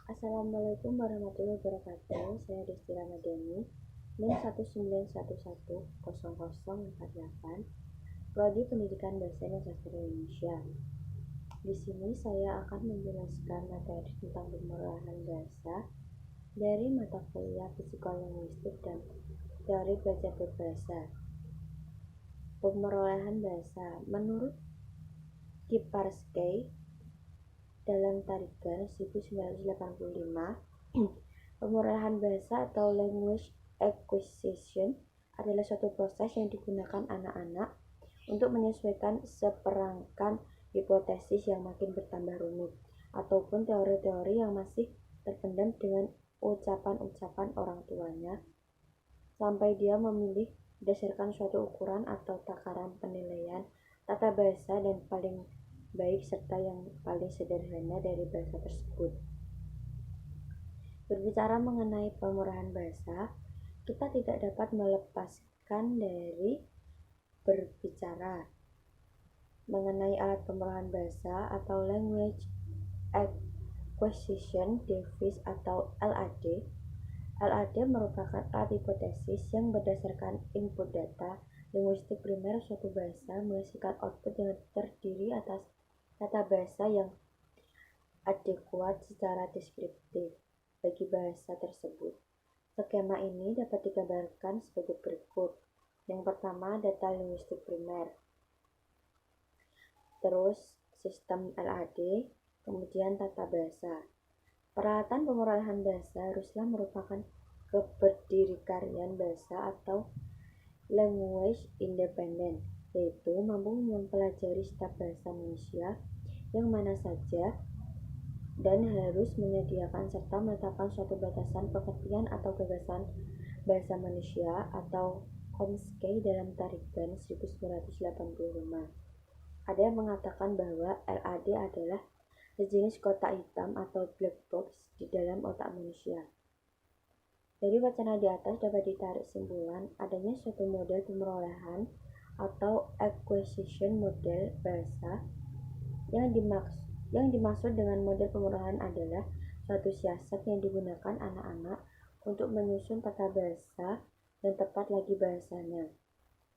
Assalamualaikum warahmatullahi wabarakatuh. Saya Desti Ramadhani, NIM 191100048, Prodi Pendidikan Bahasa dan Sastra Indonesia. Di sini saya akan menjelaskan materi tentang pemrograman bahasa dari mata kuliah Psikolinguistik dan Teori Belajar Berbahasa. Pemerolehan bahasa menurut Kiparsky dalam Tarigan 1985, pemerolehan bahasa atau language acquisition adalah suatu proses yang digunakan anak-anak untuk menyesuaikan seperangkat hipotesis yang makin bertambah rumit, ataupun teori-teori yang masih terpendam dengan ucapan-ucapan orang tuanya, sampai dia memilih berdasarkan suatu ukuran atau takaran penilaian tata bahasa dan paling baik serta yang paling sederhana dari bahasa tersebut. Berbicara mengenai pemrograman bahasa, kita tidak dapat melepaskan dari berbicara mengenai alat pemrograman bahasa atau language acquisition device atau LAD. LAD merupakan alat hipotesis yang berdasarkan input data linguistik primer suatu bahasa menghasilkan output yang terdiri atas tata bahasa yang adekuat secara deskriptif bagi bahasa tersebut. Skema ini dapat digambarkan sebagai berikut. Yang pertama, data linguistik primer, terus sistem LAD, kemudian tata bahasa. Peralatan pemrograman bahasa haruslah merupakan keberdikarian bahasa atau language independent, yaitu mampu mempelajari setiap bahasa manusia yang mana saja dan harus menyediakan serta menetapkan suatu batasan pengertian atau gagasan bahasa manusia atau Chomsky dalam Tarigan 1985. Ada yang mengatakan bahwa LAD adalah sejenis kotak hitam atau black box di dalam otak manusia. Dari wacana di atas dapat ditarik kesimpulan adanya suatu model pemerolehan atau acquisition model bahasa yang dimaksud dengan model pemerolehan adalah suatu siasat yang digunakan anak-anak untuk menyusun tata bahasa dan tepat lagi bahasanya,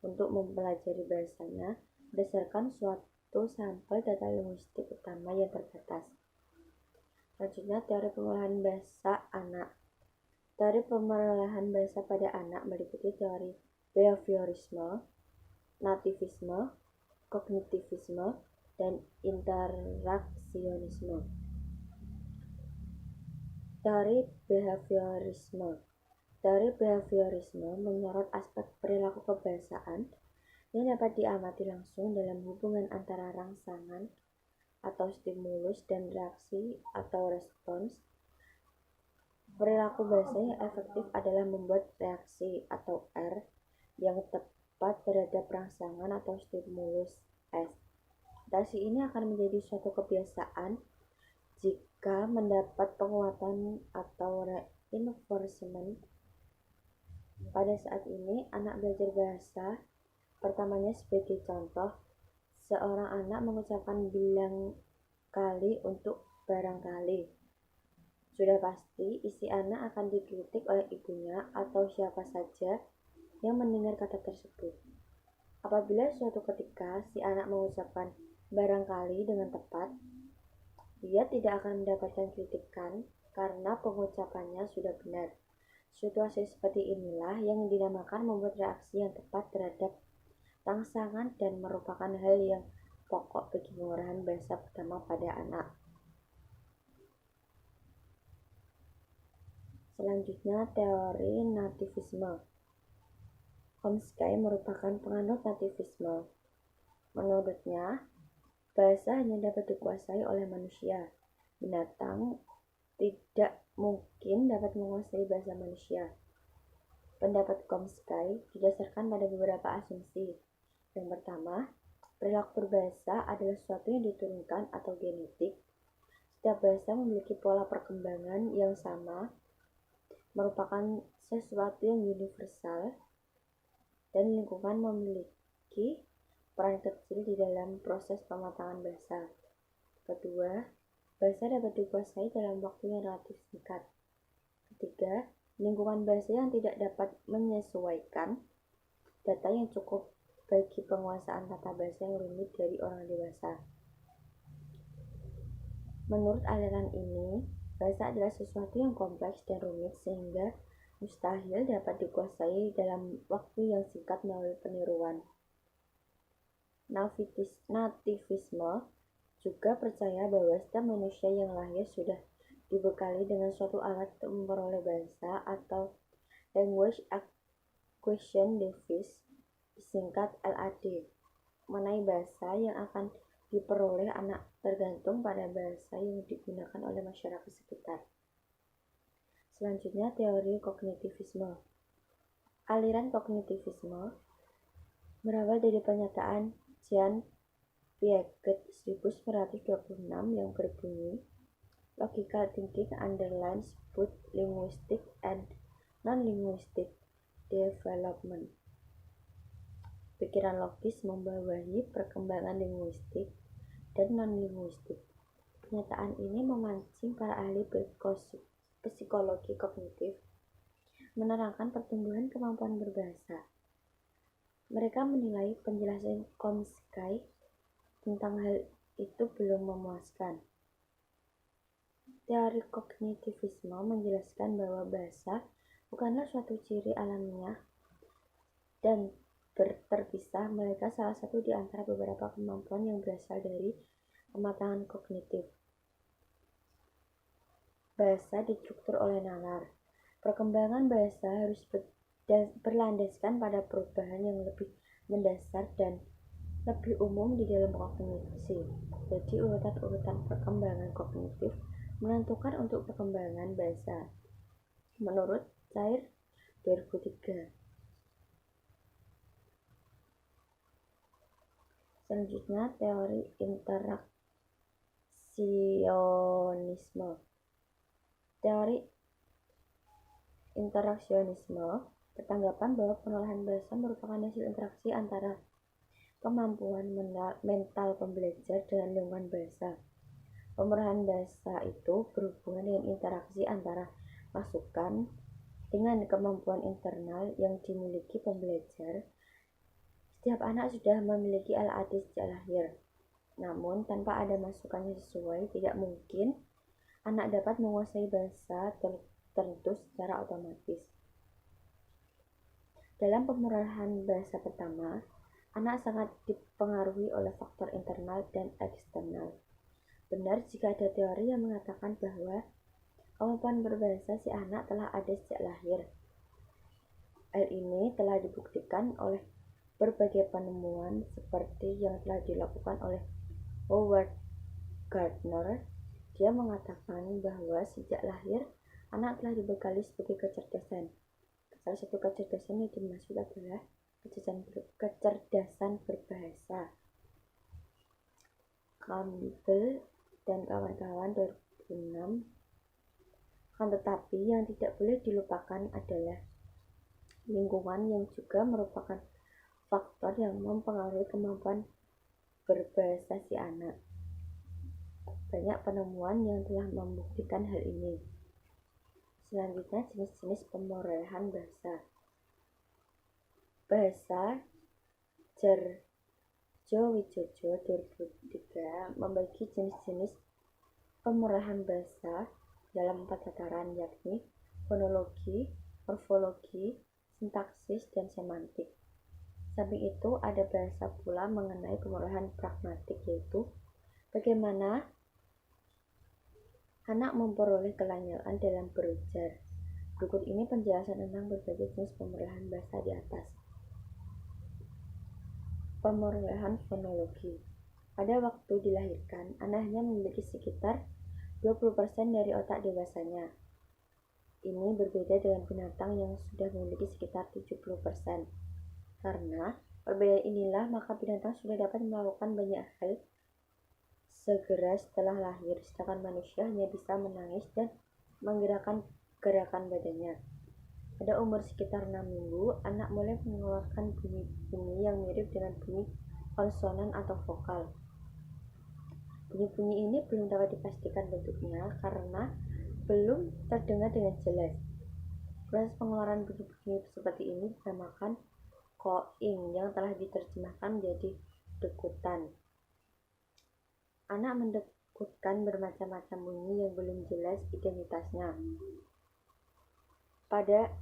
untuk mempelajari bahasanya berdasarkan suatu sampel data linguistik utama yang terbatas. Selanjutnya, teori pemerolehan bahasa anak. Teori pemerolehan bahasa pada anak meliputi teori behaviorisme, nativisme, kognitivisme, dan interaksionisme. Teori behaviorisme. Teori behaviorisme menyorot aspek perilaku kebahasaan yang dapat diamati langsung dalam hubungan antara rangsangan atau stimulus dan reaksi atau respons. Perilaku bahasa yang efektif adalah membuat reaksi atau R yang tepat terhadap rangsangan atau stimulus S. Reaksi ini akan menjadi suatu kebiasaan jika mendapat penguatan atau reinforcement. Pada saat ini, anak belajar bahasa pertamanya sebagai contoh, seorang anak mengucapkan bilang kali untuk barangkali. Sudah pasti, isi anak akan dikritik oleh ibunya atau siapa saja yang mendengar kata tersebut. Apabila suatu ketika si anak mengucapkan barangkali dengan tepat, dia tidak akan mendapatkan kritikan karena pengucapannya sudah benar. Situasi seperti inilah yang dinamakan membuat reaksi yang tepat terhadap rangsangan dan merupakan hal yang pokok bagi pemrograman bahasa pertama pada anak. Selanjutnya, teori nativisme. Chomsky merupakan penganut nativisme. Menurutnya, bahasa hanya dapat dikuasai oleh manusia. Binatang tidak mungkin dapat menguasai bahasa manusia. Pendapat Chomsky didasarkan pada beberapa asumsi. Yang pertama, perilaku berbahasa adalah sesuatu yang diturunkan atau genetik. Setiap bahasa memiliki pola perkembangan yang sama, merupakan sesuatu yang universal, dan lingkungan memiliki peran kecil di dalam proses pematangan bahasa. Kedua, Bahasa dapat dikuasai dalam waktu yang relatif singkat. Ketiga, lingkungan bahasa yang tidak dapat menyesuaikan data yang cukup bagi penguasaan tata bahasa yang rumit dari orang dewasa. Menurut aliran ini, bahasa adalah sesuatu yang kompleks dan rumit sehingga mustahil dapat dikuasai dalam waktu yang singkat melalui peniruan. Nativisme juga percaya bahwa setiap manusia yang lahir sudah dibekali dengan suatu alat untuk memperoleh bahasa atau language acquisition device, disingkat LAD. Mengenai bahasa yang akan diperoleh anak tergantung pada bahasa yang digunakan oleh masyarakat sekitar. Selanjutnya, teori kognitivisme. Aliran kognitivisme berawal dari pernyataan Jean Piaget 1926 yang berbunyi, logical thinking underlines both linguistic and non-linguistic development. Pikiran logis membawahi perkembangan linguistik dan non-linguistik. Pernyataan ini memancing para ahli psikologi kognitif menerangkan pertumbuhan kemampuan berbahasa. Mereka menilai penjelasan Chomsky tentang hal itu belum memuaskan. Teori kognitivisme menjelaskan bahwa bahasa bukanlah suatu ciri alamiah dan terpisah, melainkan salah satu di antara beberapa kemampuan yang berasal dari kematangan kognitif. Bahasa distruktur oleh nalar. Perkembangan bahasa harus berlandaskan pada perubahan yang lebih mendasar dan lebih umum di dalam kognisi. Jadi urutan-urutan perkembangan kognitif menentukan untuk perkembangan bahasa. Menurut Cair 2003. Selanjutnya, teori interaksionisme. Teori interaksionisme bertanggapan bahwa pengolahan bahasa merupakan hasil interaksi antara kemampuan mental pembelajar dengan lingkungan bahasa. Pemerahan bahasa itu berhubungan dengan interaksi antara masukan dengan kemampuan internal yang dimiliki pembelajar. Setiap anak sudah memiliki LAD sejak lahir. Namun, tanpa ada masukan yang sesuai, tidak mungkin anak dapat menguasai bahasa tertentu secara otomatis. Dalam pemerahan bahasa pertama, anak sangat dipengaruhi oleh faktor internal dan eksternal. Benar jika ada teori yang mengatakan bahwa kemampuan berbahasa si anak telah ada sejak lahir. Hal ini telah dibuktikan oleh berbagai penemuan seperti yang telah dilakukan oleh Howard Gardner. Dia mengatakan bahwa sejak lahir anak telah dibekali sebagai kecerdasan. Salah satu kecerdasan yang dimaksud adalah kecerdasan berbahasa. Campbell dan kawan-kawan 2006. Akan tetapi yang tidak boleh dilupakan adalah lingkungan yang juga merupakan faktor yang mempengaruhi kemampuan berbahasa si anak. Banyak penemuan yang telah membuktikan hal ini. Selanjutnya, jenis-jenis pemerolehan bahasa. Bahasa Djarjo Wijojo 2003 membagi jenis-jenis pemerolehan bahasa dalam 4 tataran, yakni fonologi, morfologi, sintaksis, dan semantik. Samping itu, ada bahasa pula mengenai pemerolehan pragmatik, yaitu bagaimana anak memperoleh kelancaran dalam berujar. Berikut ini penjelasan tentang berbagai jenis pemerolehan bahasa di atas. Pemerolehan fonologi. Pada waktu dilahirkan, anak hanya memiliki sekitar 20% dari otak dewasanya. Ini berbeda dengan binatang yang sudah memiliki sekitar 70%. Karena perbedaan inilah, maka binatang sudah dapat melakukan banyak hal segera setelah lahir, sedangkan manusia hanya bisa menangis dan menggerakkan gerakan badannya. Pada umur sekitar 6 minggu, anak mulai mengeluarkan bunyi-bunyi yang mirip dengan bunyi konsonan atau vokal. Bunyi-bunyi ini belum dapat dipastikan bentuknya karena belum terdengar dengan jelas. Proses pengeluaran bunyi-bunyi seperti ini dinamakan cooing yang telah diterjemahkan menjadi dekutan. Anak mendekutkan bermacam-macam bunyi yang belum jelas identitasnya. Pada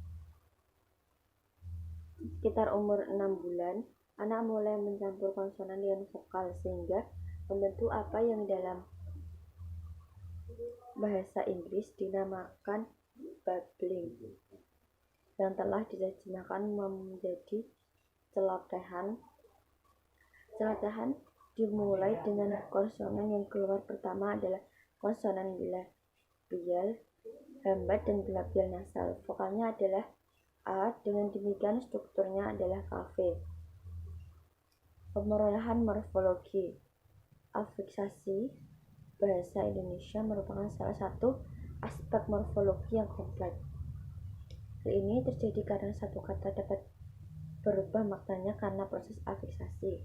sekitar umur 6 bulan, anak mulai mencampur konsonan dengan vokal sehingga membentuk apa yang dalam bahasa Inggris dinamakan babbling, yang telah diterjemahkan menjadi celotehan. Celotehan dimulai dengan konsonan yang keluar pertama adalah konsonan bilabial hambat dan bilabial nasal. Vokalnya adalah A, dengan demikian strukturnya adalah KV. Pemerolehan morfologi. Afiksasi bahasa Indonesia merupakan salah satu aspek morfologi yang kompleks. Hal ini terjadi karena satu kata dapat berubah maknanya karena proses afiksasi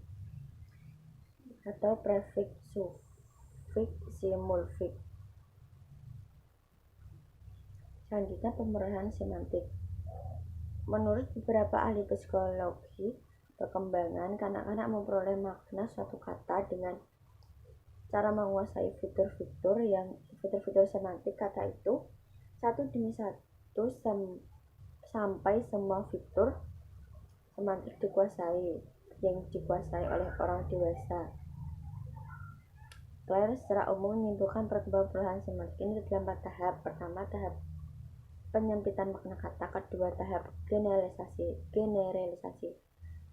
atau prefiks, sufiks, simulfiks. Selanjutnya, pemerolehan semantik. Menurut beberapa ahli psikologi perkembangan, kanak-kanak memperoleh makna suatu kata dengan cara menguasai fitur-fitur semantik kata itu satu demi satu sampai semua fitur semantik yang dikuasai oleh orang dewasa. Claire secara umum menyimpulkan perkembangan pemerolehan semantik ini dalam 4 tahap. Pertama, tahap penyempitan makna kata. Kedua, tahap generalisasi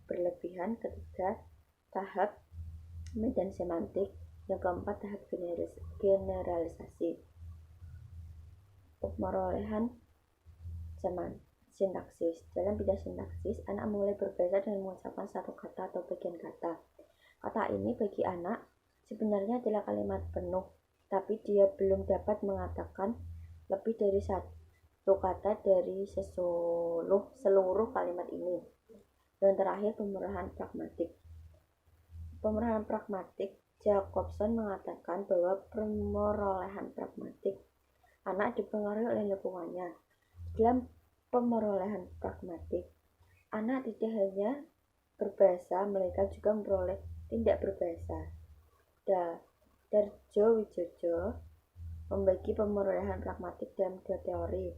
berlebihan. Ketiga, tahap medan semantik. Yang keempat, tahap generalisasi. Pemerolehan sintaksis. Dalam bidang sintaksis, anak mulai berbahasa dengan mengucapkan satu kata atau bagian kata. Kata ini bagi anak sebenarnya adalah kalimat penuh, tapi dia belum dapat mengatakan lebih dari satu kata dari seluruh kalimat ini. Dan terakhir, pemerolehan pragmatik. Pemerolehan pragmatik, Jacobson mengatakan bahwa pemerolehan pragmatik anak dipengaruhi oleh lingkungannya. Dalam pemerolehan pragmatik, anak tidak hanya berbahasa, mereka juga memperoleh tindak berbahasa. Darjo Wijojo membagi pemerolehan pragmatik dalam 2 teori,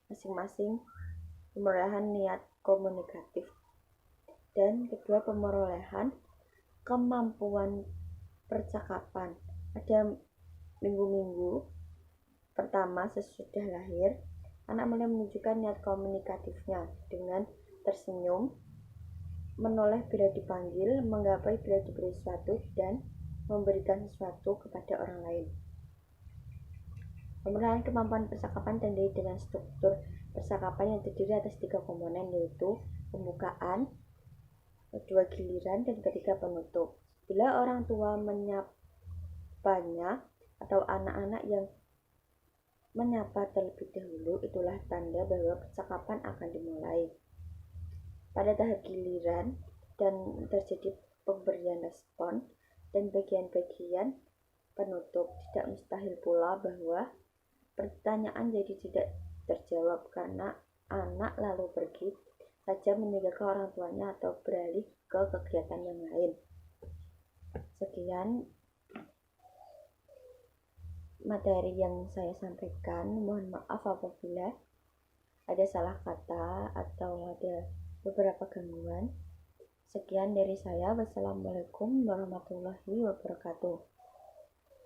masing-masing pemerolehan niat komunikatif dan kedua pemerolehan kemampuan percakapan. Pada minggu-minggu pertama sesudah lahir, anak mulai menunjukkan niat komunikatifnya dengan tersenyum, menoleh bila dipanggil, menggapai bila diberi sesuatu, dan memberikan sesuatu kepada orang lain. Pemerolehan kemampuan percakapan terdiri dengan struktur percakapan yang terdiri atas 3 komponen, yaitu pembukaan, kedua giliran, dan ketiga penutup. Bila orang tua menyapanya atau anak-anak yang menyapa terlebih dahulu, itulah tanda bahwa percakapan akan dimulai. Pada tahap giliran dan terjadi pemberian respon dan bagian-bagian penutup. Tidak mustahil pula bahwa pertanyaan jadi tidak terjawab karena anak lalu pergi saja meninggalkan orang tuanya atau beralih ke kegiatan yang lain. Sekian materi yang saya sampaikan. Mohon maaf apabila ada salah kata atau ada beberapa gangguan. Sekian dari saya. Wassalamualaikum warahmatullahi wabarakatuh.